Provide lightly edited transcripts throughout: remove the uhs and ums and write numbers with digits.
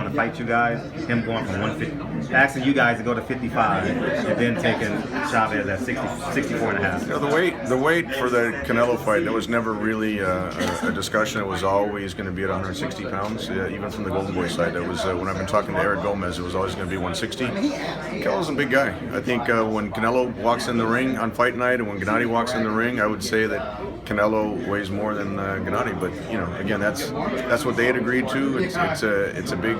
to fight you guys, him going from 150, asking you guys to go to 55, and then taking Chavez at 64 and a half. You know, the weight for the Canelo fight, there was never really a discussion. It was always going to be at 160 pounds, even from the Golden Boy side. That was when I've been talking to Eric Gomez, it was always going to be 160. Canelo's a big guy. I think when Canelo walks in the ring on fight night, and when Gennady walks in the ring, I would say that Canelo weighs more than Gennady. But you know, again, that's what they had agreed to. It's a big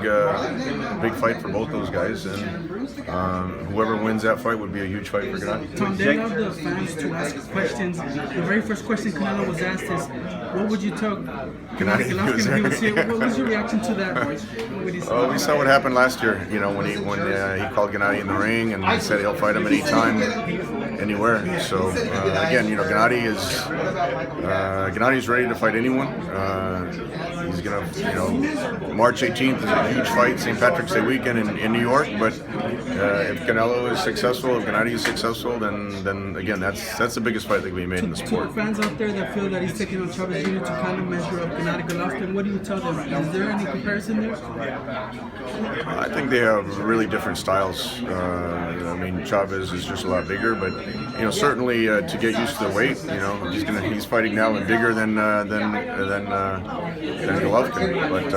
fight for both those guys, and whoever wins that fight would be a huge fight for Gennady. Tom, they love the fans to ask questions. The very first question Canelo was asked is, "What would you tell Golovkin if he was here?" What was your reaction to that? We saw what happened last year. You know, when he called Gennady in the ring and he said he'll fight him anytime, anywhere. So again, you know, Gennady's ready to fight anyone. He's gonna, you know, March 18th is a huge fight, St. Patrick's Day weekend in New York. But if Canelo is successful, if Gennady is successful, then again, that's the biggest fight that can be made in the sport. To fans out there that feel that he's taking on Chavez Jr. to kind of measure up Gennady Golovkin, what do you tell them? Is there any comparison there? I think they have really different styles. I mean, Chavez is just a lot bigger, but you know, certainly to get used to the weight, you know, he's fighting now and bigger than Golovkin, but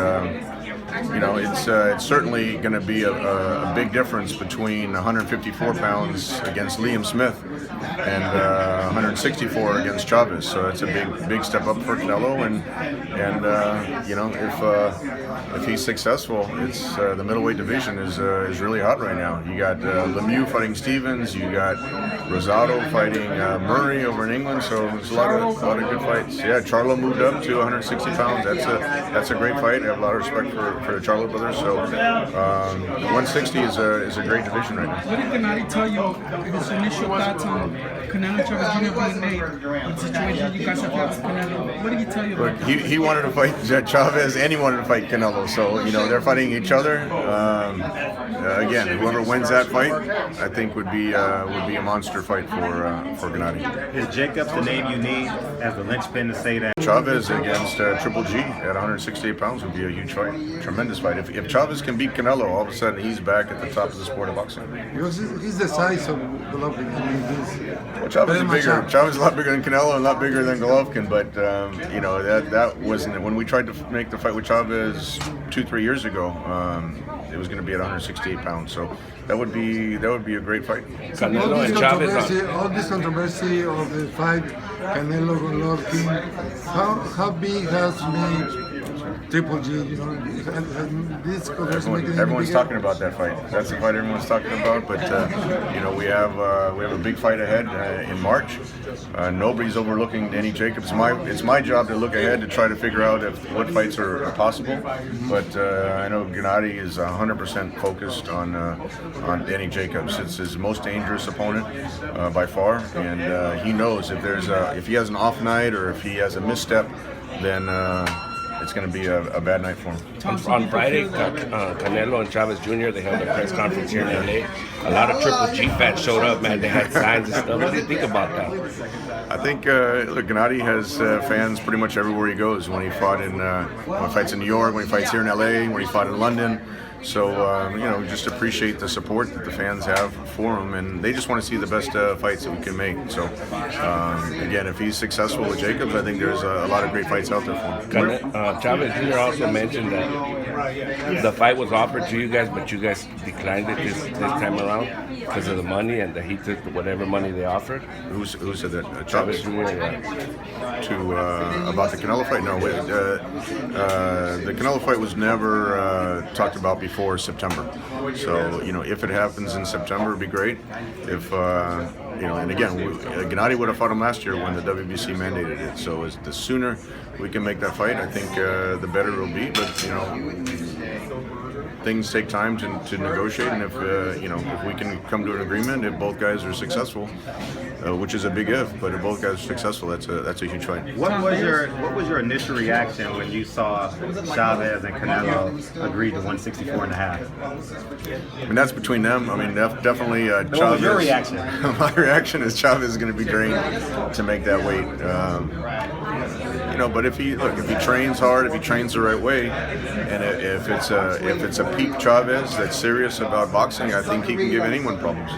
you know, it's certainly going to be a big difference between 154 pounds against Liam Smith and 164 against Chavez. So it's a big step up for Canelo, and you know, if he's successful, it's the middleweight division is really hot right now. You got Lemieux fighting Stevens, you got Rosado fighting Murray over in England. So there's a lot of good fights. Yeah, Charlo moved up to 160 pounds. That's a great fight. I have a lot of respect for the Charlo brothers. So 160 is a great division right now. What did Gennady tell you his initial thoughts on Canelo Chavez Jr. being made, the situation you guys have had with Canelo? What did he tell you about that? He wanted to fight Chavez and he wanted to fight Canelo. So you know, they're fighting each other. Again, whoever wins that fight, I think would be a monster fight for Gennady. Is Jacobs the name you need as the linchpin to say that? Chavez against Triple G at 168 pounds would be a huge fight, tremendous fight. If Chavez can beat Canelo, all of a sudden he's back at the top of the sport of boxing. Because he's the size of Golovkin. Well, Chavez is bigger. Chavez is a lot bigger than Canelo and a lot bigger than Golovkin. But you know, that wasn't when we tried to make the fight with Chavez 2-3 years ago. It was going to be at 168 pounds. So that would be a great fight. Canelo and Chavez. All this controversy of the fight, Canelo Golovkin. How big has made Triple G? You know, this everyone's talking about that fight. That's the fight everyone's talking about. But you know, we have a big fight ahead in March. Nobody's overlooking Danny Jacobs. It's my job to look ahead to try to figure out what fights are possible. But I know Gennady is 100% focused on Danny Jacobs. It's his most dangerous opponent by far, and he knows if he has an off night or if he has a misstep, then it's going to be a bad night for him. On Friday, Canelo and Chavez Jr., they held a press conference here in LA. A lot of Triple G fans showed up, man. They had signs and stuff. What do you think about that? I think look, Gennady has fans pretty much everywhere he goes. When he fights in New York, when he fights here in LA, when he fought in London. So you know, just appreciate the support that the fans have for him, and they just want to see the best fights that we can make. So again, if he's successful with Jacobs, I think there's a lot of great fights out there for him. Chavez Jr. also mentioned that the fight was offered to you guys, but you guys declined it this time around because of the money, and that he took whatever money they offered. Who said that? Chavez Jr. About the Canelo fight? No, the Canelo fight was never talked about before September. So you know, if it happens in September, it'd be great. If you know, and again, Gennady would have fought him last year when the WBC mandated it. So the sooner we can make that fight, I think the better it'll be. But you know, things take time to negotiate, and if you know, if we can come to an agreement, if both guys are successful, which is a big if, but if both guys are successful, that's a huge fight. What was your initial reaction when you saw Chavez and Canelo agree to 164 and a half? I mean, that's between them. I mean, definitely Chavez. What was your reaction? My reaction is Chavez is going to be drained to make that weight. But if he trains hard, if he trains the right way, and if it's a peak Chavez that's serious about boxing, I think he can give anyone problems.